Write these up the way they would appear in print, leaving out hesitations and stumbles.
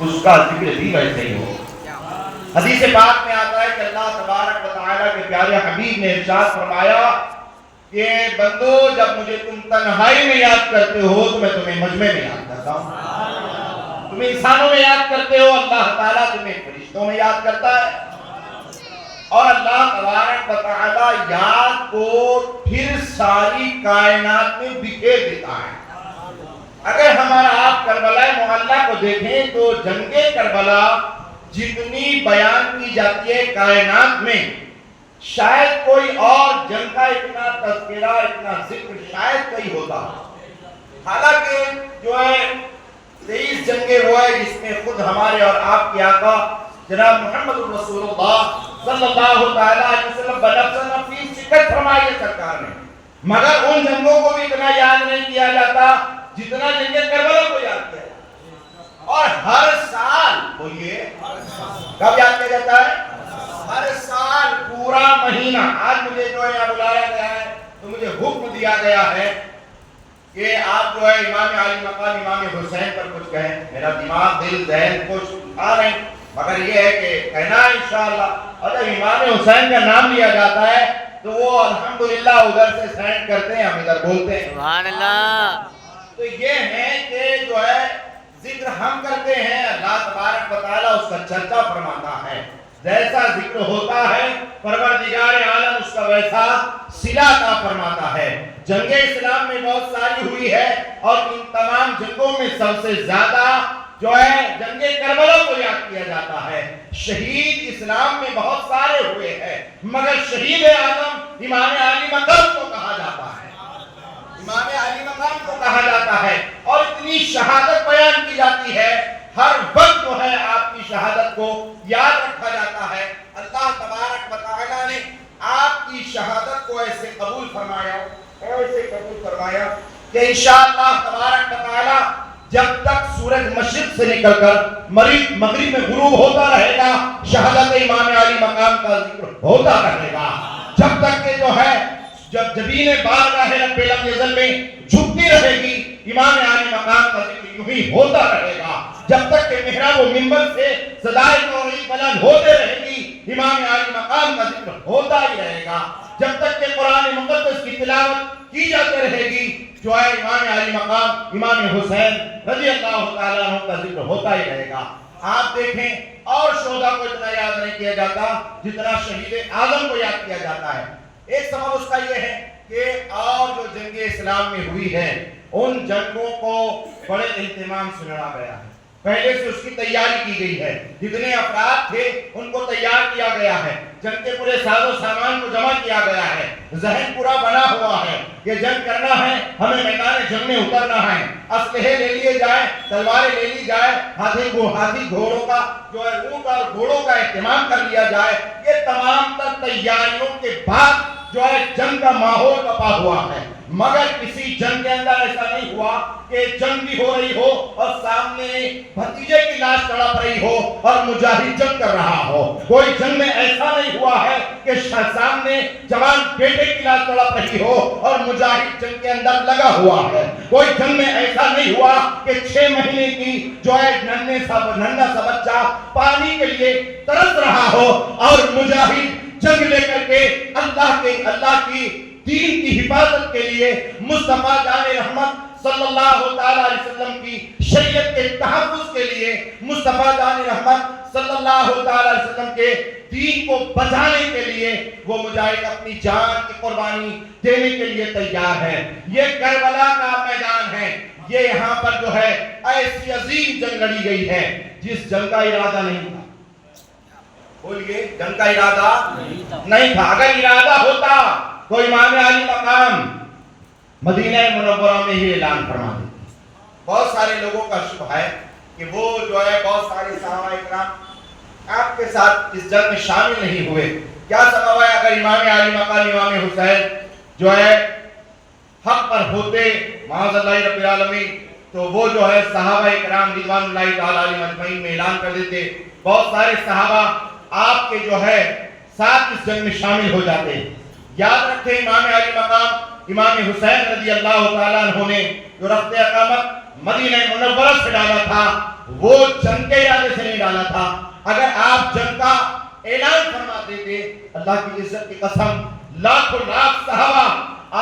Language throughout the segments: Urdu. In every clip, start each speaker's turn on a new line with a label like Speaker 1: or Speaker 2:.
Speaker 1: اس کا ذکر بھی ویسے ہی ہو۔ حدیث پاک میں آتا ہے کہ اللہ تبارک و تعالیٰ کے پیارے حبیب نے ارشاد فرمایا کہ بندو جب مجھے تم تنہائی میں یاد کرتے ہو تو میں تمہیں مجمع میں یاد کرتا ہوں۔ تم انسانوں میں یاد کرتے ہو، اللہ تعالیٰ تمہیں فرشتوں میں یاد کرتا ہے، اور اللہ تبارک و تعالیٰ یاد کو پھر ساری کائنات میں بکھیر دیتا ہے۔ اگر ہمارا آپ کربلا معلیٰ کو دیکھیں تو جنگ کربلا جتنی بیان کی جاتی ہے کائنات میں، شاید کوئی اور جنگ کا اتنا تذکرہ، اتنا ذکر شاید کوئی ہوتا۔ حالانکہ جو ہے 23 جنگیں ہوئے جس میں خود ہمارے اور آپ کے آقا جناب محمد رسول اللہ صلی اللہ علیہ وسلم بنفس نفیس شکست فرمائی ہے سرکار نے، مگر ان جنگوں کو بھی اتنا یاد نہیں کیا جاتا جتنا جنگ کربلا کو یاد کیا جاتا۔ اور ہر سال بولیے کب یاد کیا جاتا ہے؟ ہر سال پورا مہینہ۔ آج مجھے جو ہے یہاں بلایا گیا ہے تو مجھے حکم دیا گیا ہے کہ آپ جو ہے امام علی مقام امام حسین پر کچھ کہیں۔ میرا دماغ دل ذہن کچھ آ نہیں، مگر یہ ہے کہ کہنا ہے انشاءاللہ۔ اور جب امام حسین کا نام لیا جاتا ہے تو وہ الحمدللہ ادھر سے سینڈ کرتے ہیں، ہم ادھر بولتے ہیں سبحان اللہ۔ تو یہ ہے کہ جو ہے ذکر ہم کرتے ہیں، اللہ تبارک و تعالیٰ اس کا چرچا فرماتا ہے۔ جیسا ذکر ہوتا ہے پروردگار عالم اس کا ویسا صلہ عطا فرماتا ہے۔ جنگ اسلام میں بہت ساری ہوئی ہے، اور ان تمام جنگوں میں سب سے زیادہ جو ہے جنگ کربلا کو یاد کیا جاتا ہے۔ شہید اسلام میں بہت سارے ہوئے ہیں، مگر شہید اعظم امام علی مقام کو کہا جاتا ہے، امام علی مقام کو کہا جاتا ہے۔ اور اتنی شہادت بیان کی جاتی ہے، ہر وقت جو ہے آپ کی شہادت کو یاد رکھا جاتا ہے۔ اللہ تبارک و تعالیٰ نے آپ کی شہادت کو ایسے قبول فرمایا کہ انشاءاللہ تبارک و تعالیٰ جب تک سورج مشرق سے نکل کر مغرب میں غروب ہوتا رہے گا، شہادت امام علی مقام کا ذکر ہوتا رہے گا۔ جب تک کہ جو ہے جب جبین بارگاہ رب لم یزل میں جھکتی رہے گی، امام علی مقام کا ذکر یوں ہی ہوتا رہے گا۔ جب تک کہ محراب و منبر سے صدائے توحید بلند ہوتے رہے گی، امام علی مقام کا ذکر ہوتا ہی رہے گا۔ جب تک کہ قرآن مقدس کی تلاوت کی جاتی رہے گی، جو ہے امام علی مقام امام حسین رضی اللہ تعالیٰ عنہ کا ذکر ہوتا ہی رہے گا۔ آپ دیکھیں اور شہداء کو اتنا یاد نہیں کیا جاتا جتنا شہید اعظم کو یاد کیا جاتا ہے۔ ایک سبب اس کا یہ ہے کہ اور جو جنگ اسلام میں ہوئی ہے ان جنگوں کو بڑے اہتمام سے لڑا گیا ہے، پہلے سے اس کی تیاری کی گئی ہے، جتنے افراد تھے ان کو تیار کیا گیا ہے، جنگ کے پورے ساز و سامان کو جمع کیا گیا ہے، ذہن پورا بنا ہوا ہے کہ جنگ کرنا ہے، ہمیں میدان جنگ میں اترنا ہے، اسلحے لے لیے جائیں، تلواریں لے لی جائے، ہاتھی گھوڑوں کا جو ہے اونٹ اور گھوڑوں کا اہتمام کر لیا جائے۔ یہ تمام تر تیاریوں کے بعد جو ہے جنگ کا ماحول کپا ہوا ہے، مگر کسی جنگ کے اندر ایسا نہیں ہوا کہ جنگ بھی ہو رہی ہو اور سامنے بھتیجے کی لاش تڑپ رہی ہو اور مجاہد جنگ کر رہا ہو۔ کوئی جنگ میں ایسا نہیں ہوا ہے کہ سامنے جوان بیٹے کی لاش تڑپ رہی ہو اور مجاہد جنگ کے اندر لگا ہوا ہے۔ کوئی جنگ میں ایسا نہیں ہوا کہ 6 مہینے کی جو ہے ننھا سا بچہ پانی کے لیے ترس رہا ہو اور مجاہد جنگ لے کر کے اللہ کی دین کی حفاظت کے لیے مصطفیٰ جان رحمت صلی اللہ علیہ وسلم کی شریعت کے تحفظ کے لیے، مصطفیٰ جان رحمت صلی اللہ علیہ وسلم کے دین کو بچانے کے لیے وہ مجاہد اپنی جان کی قربانی دینے کے لیے تیار ہے۔ یہ کربلا کا میدان ہے، یہ یہاں پر جو ہے ایسی عظیم جنگ لڑی گئی ہے جس جنگ کا ارادہ نہیں تھا۔ بولیے جنگ کا ارادہ نہیں تھا۔ اگر ارادہ ہوتا تو امام علی مقام مدینہ منورہ میں ہی اعلان فرما دیتے۔ بہت سارے لوگوں کا شبہ ہے کہ وہ جو ہے بہت سارے صحابہ اکرام آپ کے ساتھ اس جنگ میں شامل نہیں ہوئے۔ کیا سبب ہے؟ اگر امام علی مقام امام حسین جو ہے حق پر ہوتے معاذ اللہ رب العالمین، تو وہ جو ہے صحابہ اکرام رضوان اللہ تعالی علیہم اجمعین میں اعلان کر دیتے، بہت سارے صحابہ آپ کے جو ہے ساتھ اس جنگ میں شامل ہو جاتے۔ یاد رکھیں امام علی مقام امام حسین رضی اللہ تعالیٰ عنہ نے جو رخت اقامت مدینہ منورہ سے ڈالا تھا، وہ جنگ کے ارادے سے نہیں ڈالا تھا. اگر آپ جنگ کا اعلان فرما دیتے, اللہ کی عزت کی قسم لاکھوں لاکھ صحابہ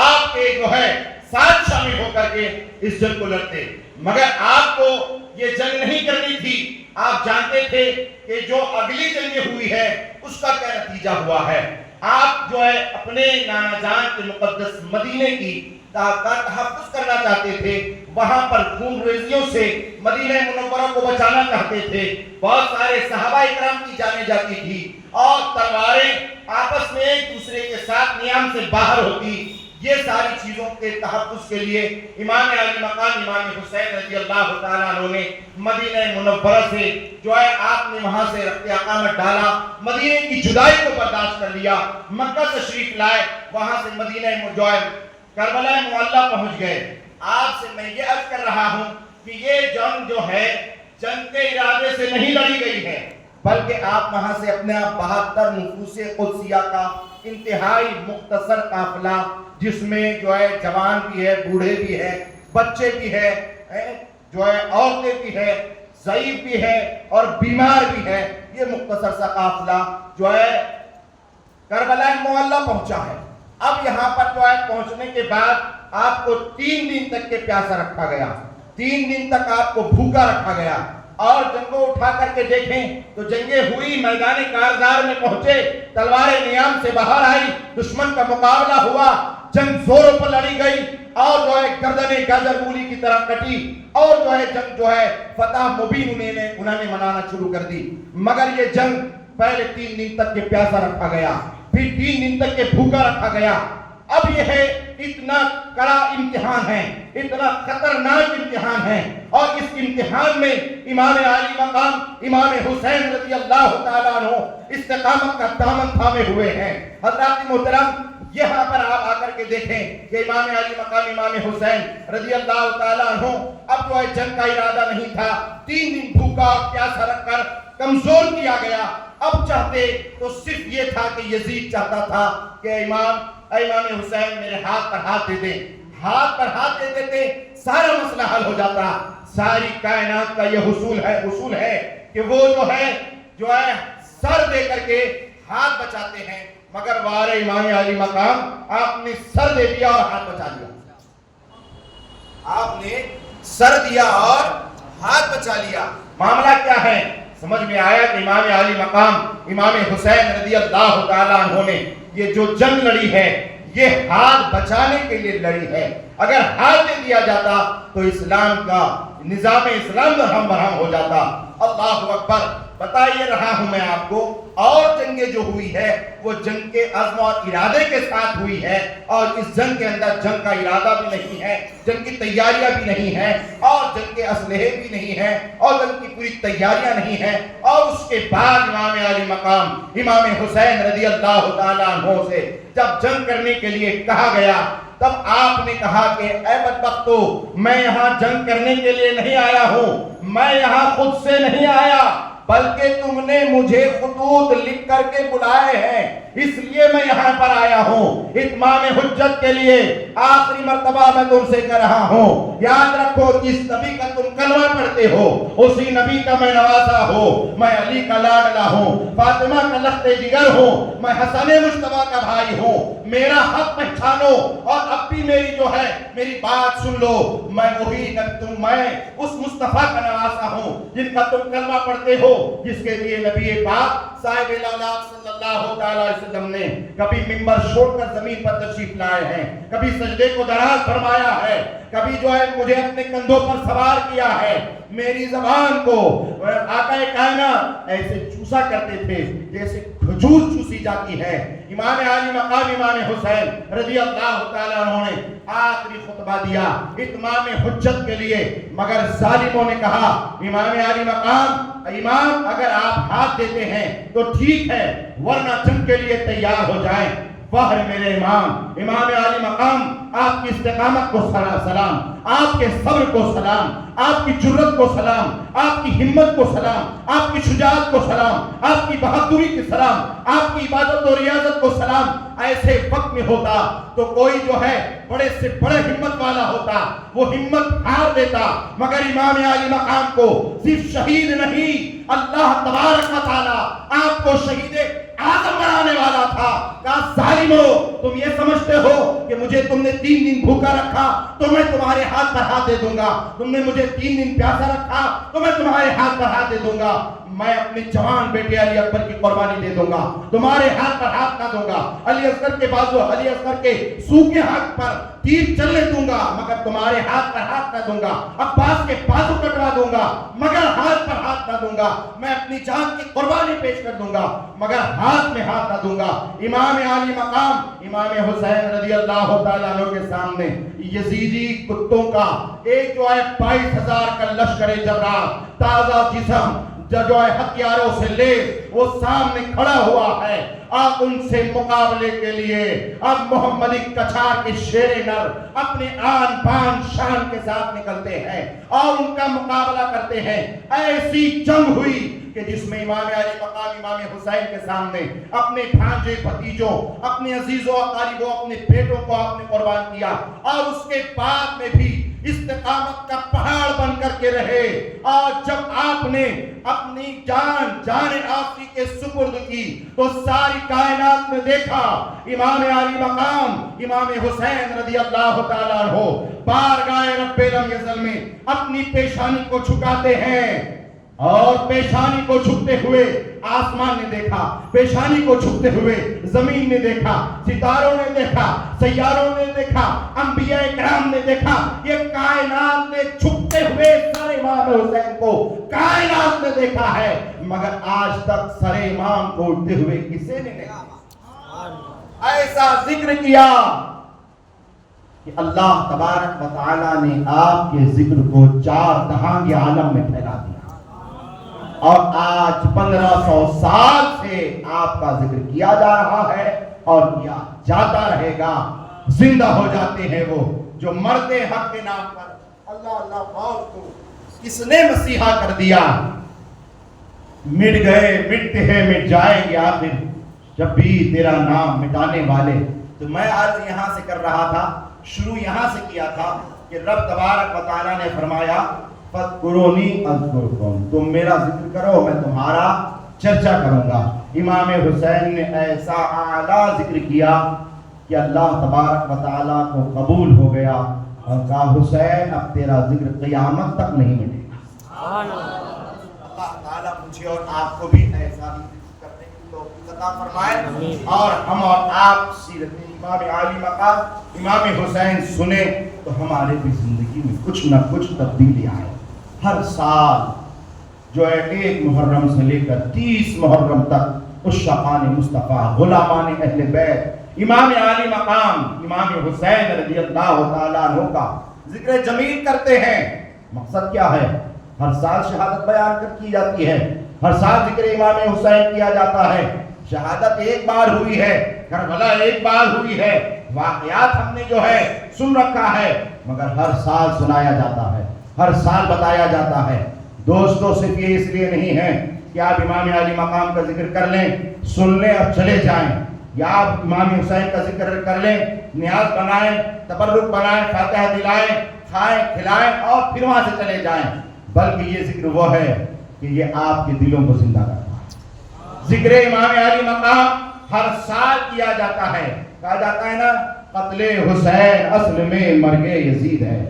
Speaker 1: آپ کے جو ہے ساتھ شامل ہو کر کے اس جنگ کو لڑتے. مگر آپ کو یہ جنگ نہیں کرنی تھی. آپ جانتے تھے کہ جو اگلی جنگ ہوئی ہے اس کا کیا نتیجہ ہوا ہے. آپ جو ہے اپنے نانا جان کے مقدس مدینے کی تحفظ کرنا چاہتے تھے. وہاں پر خون ریزیوں سے مدینہ منورہ کو بچانا چاہتے تھے. بہت سارے صحابہ اکرام کی جانیں جاتی تھی اور تلواریں آپس میں ایک دوسرے کے ساتھ نیام سے باہر ہوتی. یہ ساری چیزوں کے تحفظ کے لیے امام علی مقام امام حسین رضی اللہ تعالیٰ عنہ نے مدینہ منورہ سے جو ہے آپ نے وہاں سے رخت اقامت ڈالا. مدینہ کی جدائی کو برداشت کر لیا. مکہ تشریف لائے. وہاں سے مدینہ جو ہے کربلا معلیٰ پہنچ گئے. آپ سے میں یہ عرض کر رہا ہوں کہ یہ جنگ جو ہے جنگ کے ارادے سے نہیں لڑی گئی ہے, بلکہ آپ وہاں سے اپنے 72 نفوس قدسیہ کا انتہائی مختصر قافلہ, جس میں جو ہے جوان بھی ہے, بوڑھے بھی ہے, بچے بھی ہے, جو ہے عورتیں بھی ہے, ضعیف بھی ہے اور بیمار بھی ہے, یہ مختصر سا قافلہ جو ہے کربلا معلیٰ پہنچا ہے. اب یہاں پر جو ہے پہنچنے کے بعد آپ کو 3 دن تک کے پیاسا رکھا گیا. 3 دن تک آپ کو بھوکا رکھا گیا. اور جنگ کو اٹھا کر کے دیکھیں تو جنگیں ہوئی, میدان کارزار میں پہنچے, تلواریں نیام سے باہر آئی, دشمن کا مقابلہ ہوا, جنگ زوروں پر لڑی گئی اور جو ہے گردنیں گاجر مولی کی طرح کٹی اور جو ہے جنگ جو ہے فتح مبین انہوں نے منانا شروع کر دی. مگر یہ جنگ پہلے 3 دن تک کے پیاسا رکھا گیا, پھر 3 دن تک کے بھوکا رکھا گیا. اب یہ ہے اتنا کڑا امتحان ہے, اتنا خطرناک امتحان ہے, اور اس امتحان میں امام عالی مقام امام حسین رضی اللہ تعالیٰ عنہ استقامت کا دامن تھامے ہوئے ہیں. حضرات محترم, یہاں پر آپ آ کر کے دیکھیں کہ امام علی مقام امام حسین رضی اللہ تعالیٰ عنہ اب جو ہے جنگ کا ارادہ نہیں تھا. 3 دن بھوکا پیاسا رکھ کر کمزور کیا گیا. اب چاہتے تو صرف یہ تھا کہ یزید چاہتا تھا کہ امام حسین میرے ہاتھ پر ہاتھ دے دیں. ہاتھ پر ہاتھ دے دیتے, سارا مسئلہ حل ہو جاتا. ساری کائنات کا یہ اصول ہے کہ وہ جو ہے سر دے کر کے ہاتھ بچاتے ہیں. مگر وار امام علی مقام آپ نے سر دے دیا اور ہاتھ بچا لیا. آپ نے سر دیا اور ہاتھ بچا لیا. معاملہ کیا ہے؟ سمجھ میں آیا کہ امام علی مقام امام حسین رضی اللہ تعالیٰ عنہ نے یہ جو جنگ لڑی ہے یہ ہاتھ بچانے کے لیے لڑی ہے. اگر ہاتھ دے دیا جاتا تو اسلام کا نظام اسلام درہم برہم ہو جاتا. اللہ اکبر. بتائیے رہا ہوں میں آپ کو, اور جنگیں جو ہوئی ہے وہ جنگ کے عزم اور ارادے کے ساتھ ہوئی ہے, اور اس جنگ کے اندر جنگ کا ارادہ بھی نہیں ہے, جنگ کی تیاریاں بھی نہیں ہیں, اور جنگ کے اسلحے بھی نہیں ہیں, اور جنگ کی پوری تیاریاں نہیں ہیں. اور اس کے بعد امام علی مقام امام حسین رضی اللہ تعالیٰ عنہ سے جب جنگ کرنے کے لیے کہا گیا تب آپ نے کہا کہ اے بدبختو, میں یہاں جنگ کرنے کے لیے نہیں آیا ہوں, میں یہاں خود سے نہیں آیا, بلکہ تم نے مجھے خطوط لکھ کر کے بلائے ہیں, اس لیے میں یہاں پر آیا ہوں اتمام حجت کے لیے. آخری مرتبہ میں تم سے کہہ رہا ہوں, یاد رکھو جس نبی کا تم کلمہ پڑھتے ہو اسی نبی کا میں نوازا ہوں, میں علی کا لاڈلا ہوں, فاطمہ کا لخت جگر ہوں, میں حسن مجتبیٰ کا بھائی ہوں. میرا حق پہچانو اور اب بھی میری جو ہے میری بات سن لو. میں اس مصطفیٰ کا نوازا ہوں جن کا تم کلمہ پڑھتے ہو, جس کے لیے نبی پاک صاحب الاولیاء صلی اللہ تعالیٰ علیہ وسلم نے کبھی منبر چھوڑ کر زمین پر تشریف لائے ہیں, کبھی سجدے کو دراز فرمایا ہے, کبھی جو ہے مجھے اپنے کندھوں پر سوار کیا ہے. میری زبان کو آقا کائنات ایسے چوسا کرتے تھے جیسے کھجور چوسی جاتی ہے. امام علی مقام امام حسین رضی اللہ تعالیٰ عنہ نے آخری خطبہ دیا اتمام حجت کے لیے, مگر ظالموں نے کہا امام علی مقام امام اگر آپ ہاتھ دیتے ہیں تو ٹھیک ہے, ورنہ جنگ کے لیے تیار ہو جائیں. فخر میرے امام عالی مقام، آپ کی استقامت کو سلام، آپ کے صبر کو سلام، آپ کی جرت کو سلام، آپ کی ہمت کو سلام، آپ کی شجاعت کو سلام، آپ کی بہادری کی سلام، آپ کی عبادت و ریاضت کو سلام۔ ایسے وقت میں ہوتا تو کوئی جو ہے بڑے سے بڑے ہمت والا ہوتا، وہ ہمت ہار دیتا، مگر امام عالی مقام کو صرف شہید نہیں، اللہ تبارک و تعالی آپ کو شہید اعظم بنانے والا تھا۔ کہا ظالمو، تم یہ سمجھتے ہو کہ مجھے تم نے 3 دن بھوکا رکھا تو میں تمہارے ہاتھ پر ہاتھ دے دوں گا، تم نے مجھے 3 دن پیاسا رکھا تو میں تمہارے ہاتھ پر ہاتھ دے دوں گا، میں اپنے جوان بیٹے علی اکبر کی قربانی دے دوں گا، تمہارے ہاتھ پر ہاتھ نہ دوں گا، علی اصغر کے بازو، علی اصغر کے سوکھے ہاتھ پر تیر چلنے دوں گا مگر تمہارے ہاتھ پر ہاتھ نہ دوں گا، عباس کے بازو کٹوا دوں گا مگر ہاتھ پر ہاتھ نہ دوں گا، میں اپنی جان کی قربانی پیش کر دوں گا مگر ہاتھ میں ہاتھ نہ دوں گا۔ امام عالی مقام امام حسین رضی اللہ تعالیٰ عنہ کے سامنے یزیدی کتوں کا ایک جو ہے 22,000 کا لشکر جرار، تازہ جسم جو ہے ہتھیاروں سے لے وہ سامنے کھڑا ہوا ہے، اب ان سے مقابلے کے لیے اب محمدی کچھار کے شیر نر اپنے آن بان شان کے ساتھ نکلتے ہیں اور ان کا مقابلہ کرتے ہیں۔ ایسی جنگ ہوئی کہ جس میں امام علی مقام امام حسین کے سامنے اپنے بھانجے بھتیجوں، اپنے عزیزوں اقاربوں، اپنے بیٹوں کو آپ نے قربان کیا اور اس کے بعد میں بھی استقامت کا پہاڑ بن کر کے رہے، اور جب آپ نے اپنی جان آخری کے سپرد کی تو ساری کائنات میں دیکھا امام علی مقام امام حسین رضی اللہ تعالیٰ عنہ بارگاہ رب لم یزل میں اپنی پیشانی کو جھکاتے ہیں، اور پیشانی کو جھکتے ہوئے آسمان نے دیکھا، پیشانی کو جھکتے ہوئے زمین نے دیکھا، ستاروں نے دیکھا، سیاروں نے دیکھا، انبیاء کرام نے دیکھا، یہ کائنات نے جھکتے ہوئے سر امام حسین کو کائنات نے دیکھا ہے، مگر آج تک سر امام کو اٹھتے ہوئے کسی نے نہیں دیکھا۔ ایسا ذکر کیا کہ اللہ تبارک و تعالیٰ نے آپ کے ذکر کو 4 جہان عالم میں پھیلا دیا، اور آج 1500 سال سے آپ کا ذکر کیا جا رہا ہے اور کیا جاتا رہے گا۔ زندہ ہو جاتے ہیں وہ جو مرتے حق کے نام پر۔ اللہ اللہ موت کو کس نے مسیحا کر دیا؟ مٹ گئے، مٹتے ہیں، مٹ جائیں گے آخر جب بھی تیرا نام مٹانے والے۔ تو میں آج یہاں سے کر رہا تھا، شروع یہاں سے کیا تھا کہ رب تبارک و تعالیٰ نے فرمایا فَاذْكُرُونِي أَذْكُرْكُمْ، تم میرا ذکر کرو میں تمہارا چرچا کروں گا۔ امام حسین نے ایسا اعلیٰ ذکر کیا کہ اللہ تبارک و تعالیٰ کو قبول ہو گیا اور کہا حسین اب تیرا ذکر قیامت تک نہیں مٹے گا۔ اللہ تعالیٰ مجھے اور آپ کو بھی ایسا ہی ذکر کرنے کی توفیق عطا فرمائے، اور ہم اور آپ سیرت امام عالی مقام امام حسین سنیں تو ہمارے بھی زندگی میں کچھ نہ کچھ تبدیلی آئے۔ ہر سال جو ہے 1 محرم سے لے کر 30 محرم تک عشاقان مصطفیٰ، غلامان اہل بیت، امام عالی مقام امام حسین رضی اللہ تعالیٰ عنہ کا ذکر جمیل کرتے ہیں۔ مقصد کیا ہے؟ ہر سال شہادت بیان کر کی جاتی ہے، ہر سال ذکر امام حسین کیا جاتا ہے۔ شہادت ایک بار ہوئی ہے، کربلا ایک بار ہوئی ہے، واقعات ہم نے جو ہے سن رکھا ہے، مگر ہر سال سنایا جاتا ہے، ہر سال بتایا جاتا ہے۔ دوستوں صرف یہ اس لیے نہیں ہے کہ آپ امام علی مقام کا ذکر کر لیں، سن لیں اور چلے جائیں، یا آپ امام حسین کا ذکر کر لیں، نیاز بنائیں، تبرک بنائیں، فاتحہ دلائیں، کھائیں کھلائیں اور پھر وہاں سے چلے جائیں، بلکہ یہ ذکر وہ ہے کہ یہ آپ کے دلوں کو زندہ کرتا ہے۔ ذکر امام علی مقام ہر سال کیا جاتا ہے، کہا جاتا ہے نا قتل حسین اصل میں مرگ یزید ہے۔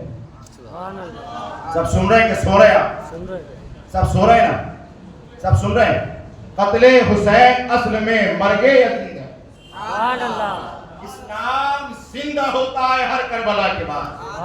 Speaker 1: سب سن رہے ہیں کہ سو رہے ہیں آپ؟ سب سو رہے ہیں نا؟ سب سن رہے ہیں؟ قتل حسین اصل میں مرگ یزید ہے۔ اسلام زندہ ہوتا ہے ہر کربلا کے بعد،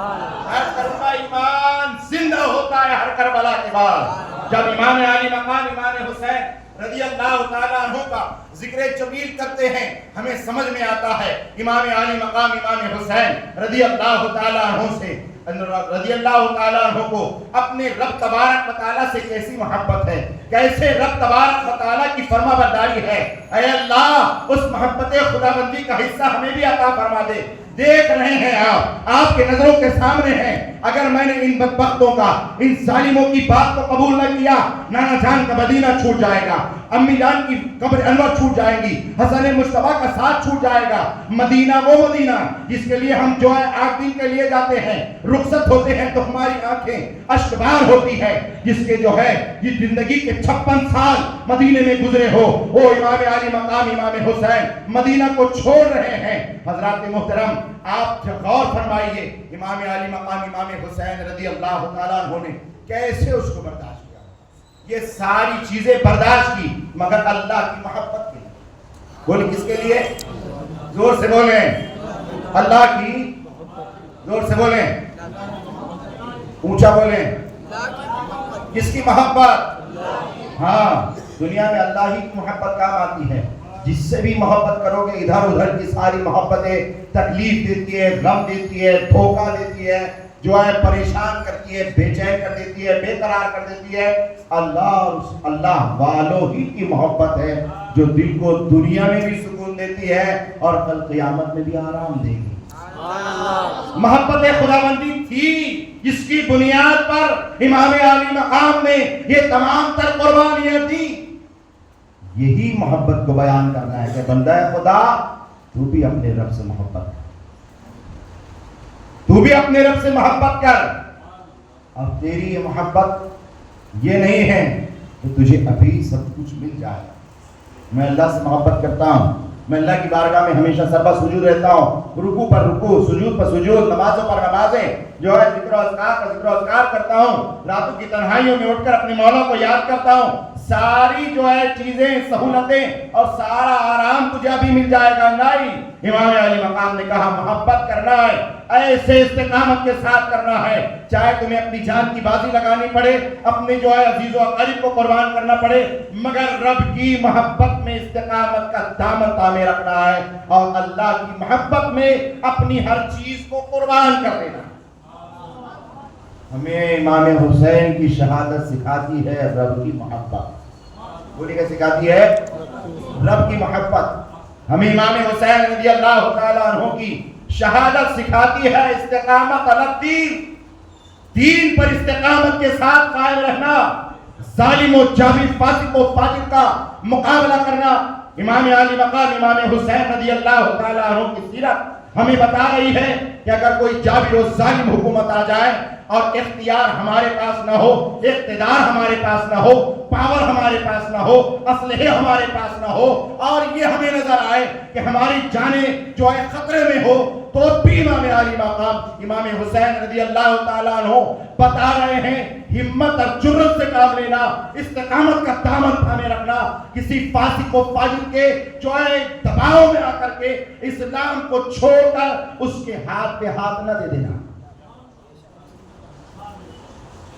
Speaker 1: ہر کربلا ایمان زندہ ہوتا ہے ہر کربلا کے بعد۔ جب امام علی مقام امام حسین رضی اللہ تعالیٰ عنہ کا ذکر جمیل کرتے ہیں، ہمیں سمجھ میں آتا ہے امام علی مقام امام حسین رضی اللہ تعالیٰ عنہ سے رضی اللہ تعالیٰ عنہ کو اپنے رب تبارک و تعالیٰ سے کیسی محبت ہے، کیسے رب تبارک و تعالیٰ کی فرما برداری ہے. اے اللہ اس محبت خداوندی کا حصہ ہمیں بھی عطا فرما دے. دیکھ رہے ہیں آپ کے نظروں کے سامنے ہیں. اگر میں نے ان بدبختوں کا, ان ظالموں کی بات کو قبول نہ کیا, نانا جان کا مدینہ چھوٹ جائے گا, امی جان کی قبر انور چھوٹ جائیں گی, حسن مصطفیٰ کا ساتھ چھوٹ جائے گا. مدینہ وہ مدینہ جس کے لیے ہم جو ہے 8 دن کے لیے جاتے ہیں, رخصت ہوتے ہیں تو ہماری آنکھیں اشکبار ہوتی ہے, جس کے جو ہے یہ زندگی کے 56 سال مدینے میں گزرے ہو, وہ امام علی مقام امام حسین مدینہ کو چھوڑ رہے ہیں. حضرات محترم, آپ غور فرمائیے امام علی مقام امام حسین رضی اللہ تعالیٰ عنہ نے کیسے اس کو برداشت کیا. یہ ساری چیزیں برداشت کی مگر اللہ کی محبت کے لیے. بولیں کس کے لیے؟ زور سے بولیں. اللہ کی, زور سے بولیں, اونچا بولیں. کس کی محبت؟ ہاں, دنیا میں اللہ ہی کی محبت کام آتی ہے. جس سے بھی محبت کرو گے ادھر ادھر کی ساری محبتیں تکلیف دیتی ہے, غم دیتی ہے, دھوکہ دیتی ہے, جو ہے پریشان کرتی ہے, بے چین کر دیتی ہے, بے قرار کر دیتی ہے. اللہ والوں ہی کی محبت ہے جو دل کو دنیا میں بھی سکون دیتی ہے اور کل قیامت میں بھی آرام دے گی. محبت خداوندی تھی جس کی بنیاد پر امام علی مقام نے یہ تمام تر قربانیاں دی. یہی محبت کو بیان کرنا ہے کہ بندہ خدا تو بھی اپنے رب سے محبت کر, تو بھی اپنے رب سے محبت کر. اب تیری یہ محبت یہ نہیں ہے کہ تجھے ابھی سب کچھ مل جائے. میں اللہ سے محبت کرتا ہوں, میں اللہ کی بارگاہ میں ہمیشہ سربا سجود رہتا ہوں, رکوع پر رکوع, سجود پر سجود, نمازوں پر نمازیں, جو ہے ذکر و اذکار کا ذکر و اذکار کرتا ہوں, راتوں کی تنہائیوں میں اٹھ کر اپنے مولا کو یاد کرتا ہوں. ساری جو ہے چیزیں, سہولتیں اور سارا آرام تجھے ابھی مل جائے گا. نہیں, امام علی مقام نے کہا محبت کرنا ہے, ایسے استقامت کے ساتھ کرنا ہے, چاہے تمہیں اپنی جان کی بازی لگانی پڑے, اپنے جو ہے عزیز و اقارب کو قربان کرنا پڑے, مگر رب کی محبت میں استقامت کا دامن تھامے رکھنا ہے اور اللہ کی محبت میں اپنی ہر چیز کو قربان کر دینا. ہمیں امام حسین کی شہادت سکھاتی ہے رب کی محبت. بولیے کیا سکھاتی ہے؟ رب کی محبت. ہمیں امام حسین رضی اللہ تعالیٰ عنہ کی شہادت سکھاتی ہے استقامت علی الدین, دین پر استقامت کے ساتھ قائم رہنا, ظالم و جابر, فاسق و فاجر کا مقابلہ کرنا. امام علی مقام امام حسین رضی اللہ تعالیٰ عنہ کی سیرت ہمیں بتا رہی ہے کہ اگر کوئی جابر و ظالم حکومت آ جائے اور اختیار ہمارے پاس نہ ہو, اقتدار ہمارے پاس نہ ہو, پاور ہمارے پاس نہ ہو, اسلحے ہمارے پاس نہ ہو, اور یہ ہمیں نظر آئے کہ ہماری جانیں جو ہے خطرے میں ہو, تو بھی امام علی مقام امام حسین رضی اللہ تعالیٰ عنہ بتا رہے ہیں ہمت اور جرأت سے کام لینا, استقامت کا دامن تھامے رکھنا, کسی فاسق و فاجر کے جو ہے دباؤ میں آ کر کے اسلام کو چھوڑ کر اس کے ہاتھ پہ ہاتھ نہ دے دینا.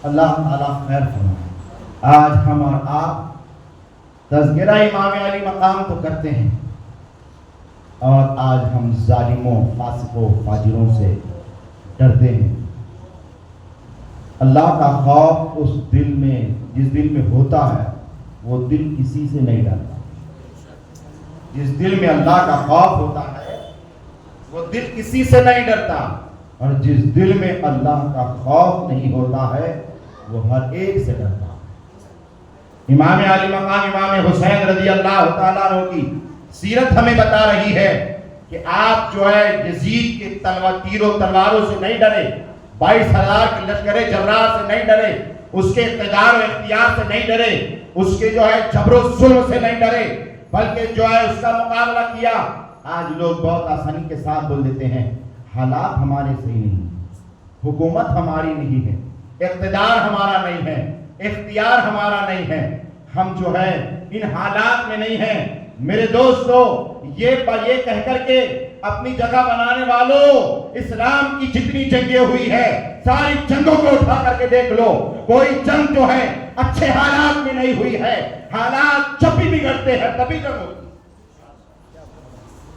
Speaker 1: اللہ تعالیٰ خیر فرمائے. آج ہم اور آپ تذکرہ امام علی مقام تو کرتے ہیں اور آج ہم ظالموں, فاسقوں, فاجروں سے ڈرتے ہیں. اللہ کا خوف اس دل میں, جس دل میں ہوتا ہے وہ دل کسی سے نہیں ڈرتا. جس دل میں اللہ کا خوف ہوتا ہے وہ دل کسی سے نہیں ڈرتا, اور جس دل میں اللہ کا خوف نہیں ہوتا ہے وہ ہر ایک سے ڈرتا. امام علی مقام امام حسین رضی اللہ تعالیٰ عنہ کی سیرت ہمیں بتا رہی ہے کہ آپ جو ہے یزید کے تیروں تلواروں سے نہیں ڈرے, 22,000 کے لشکر جرار سے نہیں ڈرے, اس کے اقتدار و اختیار سے نہیں ڈرے, اس کے جو ہے جبر و ظلم سے نہیں ڈرے, بلکہ جو ہے اس کا مقابلہ کیا. آج لوگ بہت آسانی کے ساتھ بول دیتے ہیں حالات ہمارے صحیح نہیں, حکومت ہماری نہیں ہے, اقتدار ہمارا نہیں ہے, اختیار ہمارا نہیں ہے, ہم جو ہے ان حالات میں نہیں ہیں. میرے دوستو, یہ کہہ کر کے اپنی جگہ بنانے والوں, اسلام کی جتنی جنگیں ہوئی ہے ساری جنگوں کو اٹھا کر کے دیکھ لو, کوئی جنگ جو ہے اچھے حالات میں نہیں ہوئی ہے. حالات جب بھی بگڑتے ہیں تبھی جنگ ہوتی ہے.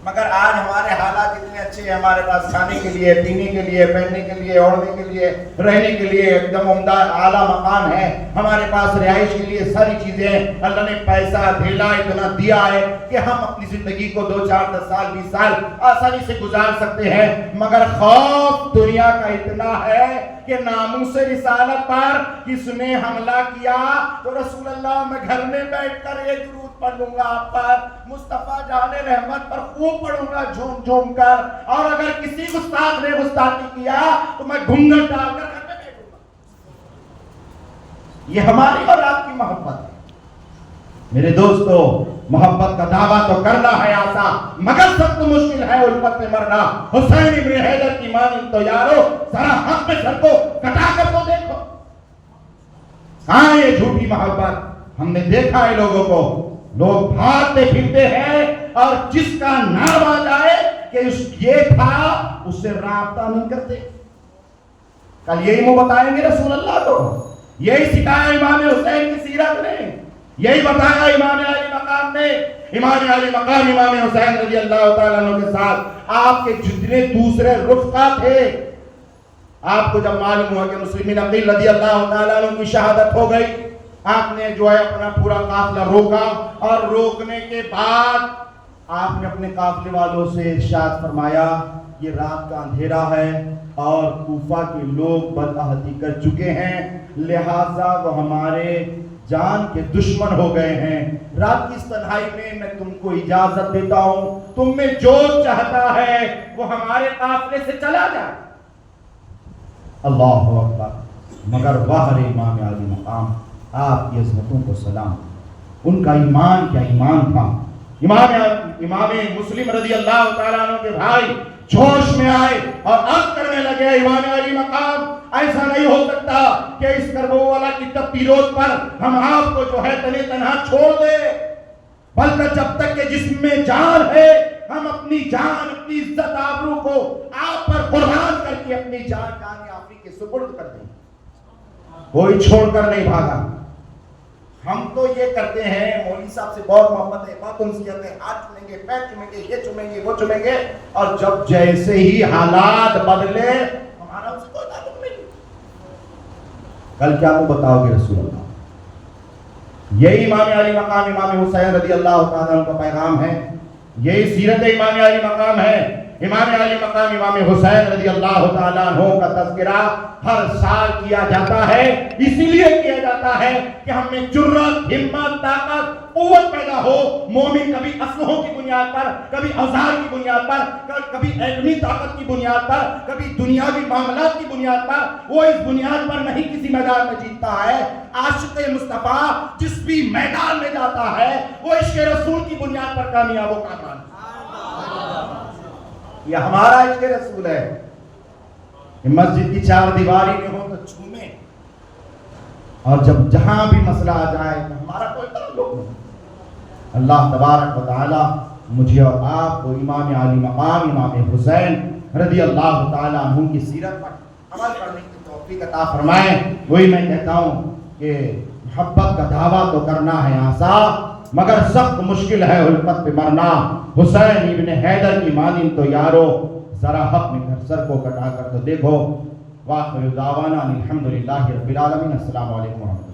Speaker 1: مگر آج ہمارے حالات اتنے اچھے ہیں، ہمارے پاس کھانے کے لیے، پینے کے لیے، پہننے کے لیے، اوڑھنے کے لیے، رہنے کے لیے ایک دم عمدہ اعلیٰ مکان ہے، ہمارے پاس رہائش کے لیے ساری چیزیں ہیں۔ اللہ نے پیسہ دھیلا اتنا دیا ہے کہ ہم اپنی زندگی کو 2 4 10 سال 20 سال آسانی سے گزار سکتے ہیں، مگر خوف دنیا کا اتنا ہے کہ ناموس رسالت پر کس نے حملہ کیا تو رسول اللہ میں گھر میں بیٹھ کر ایک درود پڑھ لوں گا آپ پر، مصطفیٰ جان رحمت پر خوب پڑھوں گا جھوم جھوم کر، اور اگر کسی گستاخ نے گستاخی کیا تو میں گھنگھٹ ڈال کر گھر میں بیٹھوں گا۔ یہ ہماری اور آپ کی محبت ہے۔ میرے دوستو، محبت کا دعویٰ تو کرنا ہے آسان، مگر سخت مشکل ہے الفت میں مرنا۔ حسین ابن حیدر کی مانند تو یارو ذرا حق میں سر کو کٹا کر تو دیکھو، کہاں یہ جھوٹی محبت؟ ہم نے دیکھا ہے لوگوں کو، لوگ بھاگتے پھرتے ہیں اور جس کا نام آ جائے کہ یہ تھا اس سے رابطہ نہیں کرتے۔ کل یہی منہ بتائیں گے رسول اللہ کو، یہی سکھایا امام حسین کی سیرت نے، یہی بتایا امام علی مقام نے۔ امام علی مقام امام حسین رضی اللہ تعالیٰ عنہ کے ساتھ آپ کے جتنے دوسرے رفقا تھے، آپ کو جب معلوم ہوا کہ مسلمین عقیل رضی اللہ تعالیٰ عنہ کی شہادت ہو گئی، آپ نے جو ہے اپنا پورا قافلہ روکا، اور روکنے کے بعد آپ نے اپنے قافلے والوں سے ارشاد فرمایا یہ رات کا اندھیرا ہے اور کوفہ کے لوگ بدعہدی کر چکے ہیں، لہٰذا وہ ہمارے جان کے دشمن ہو گئے ہیں، رات کی اس تنہائی میں تم کو اجازت دیتا ہوں، تم میں جو چاہتا ہے وہ ہمارے قافلے سے چلا جائے۔ اللہ اکبر! مگر باہر امام علی مقام، آپ کی عظمتوں کو سلام، ان کا ایمان کیا ایمان تھا۔ امام مسلم رضی اللہ تعالیٰ عنہ کے بھائی جوش میں آئے اور عرض کرنے لگے امام علی مقام، ایسا نہیں ہو سکتا کہ اس کربلا کی تپیروز پر ہم آپ کو جو ہے تنی تنہا چھوڑ دے، بلکہ جب تک کہ جسم میں جان ہے ہم اپنی جان، اپنی عزت آبرو کو آپ پر قربان کر کے اپنی جان آفی کے سپرد کر دیں۔ کوئی چھوڑ کر نہیں بھاگا۔ ہم تو یہ کرتے ہیں، مولوی صاحب سے بہت محبت ہے، بہت انسیت ہے، ہاتھ چومیں گے، پیر چومیں گے، یہ چومیں گے، وہ چومیں گے، اور جب جیسے ہی حالات بدلے ہمارا اس کو تعلق نہیں۔ کل کیا وہ بتاؤ گے رسول اللہ؟ یہی امام علی مقام امام حسین رضی اللہ تعالیٰ عنہ کا پیغام ہے، یہی سیرت امام علی مقام ہے۔ امام علی مقام امام حسین رضی اللہ تعالیٰ عنہ کا تذکرہ ہر سال کیا جاتا ہے، اسی لیے کیا جاتا ہے کہ ہم میں جرات، ہمت، طاقت، قوت پیدا ہو۔ مومن کبھی اسلحوں کی بنیاد پر، کبھی اوزار کی بنیاد پر، کبھی علمی طاقت کی بنیاد پر، کبھی دنیاوی معاملات کی بنیاد پر، وہ اس بنیاد پر نہیں کسی میدان میں جیتتا ہے۔ عاشق مصطفیٰ جس بھی میدان میں جاتا ہے وہ عشق رسول کی بنیاد پر کامیاب و کامران۔ یہ ہمارا عشق رسول ہے۔ مسجد کی 4 دیواری میں ہو تو چھومیں، اور جب جہاں بھی مسئلہ آ جائے تو ہمارا کوئی تعلق نہیں۔ اللہ تبارک و تعالی مجھے اور آپ کو امام علی مقام امام حسین رضی اللہ تعالیٰ عنہ کی سیرت پر عمل کرنے کی توفیق عطا فرمائے۔ وہی میں کہتا ہوں کہ محبت کا دعویٰ تو کرنا ہے آسان، مگر سخت مشکل ہے الفت پہ مرنا۔ حسین ابن حیدر کی مانند تو یارو ذرا حق میں سر کو کٹا کر تو دیکھو۔ وآخر دعوانا الحمدللہ رب العالمین۔ السلام علیکم ورحمۃ اللہ۔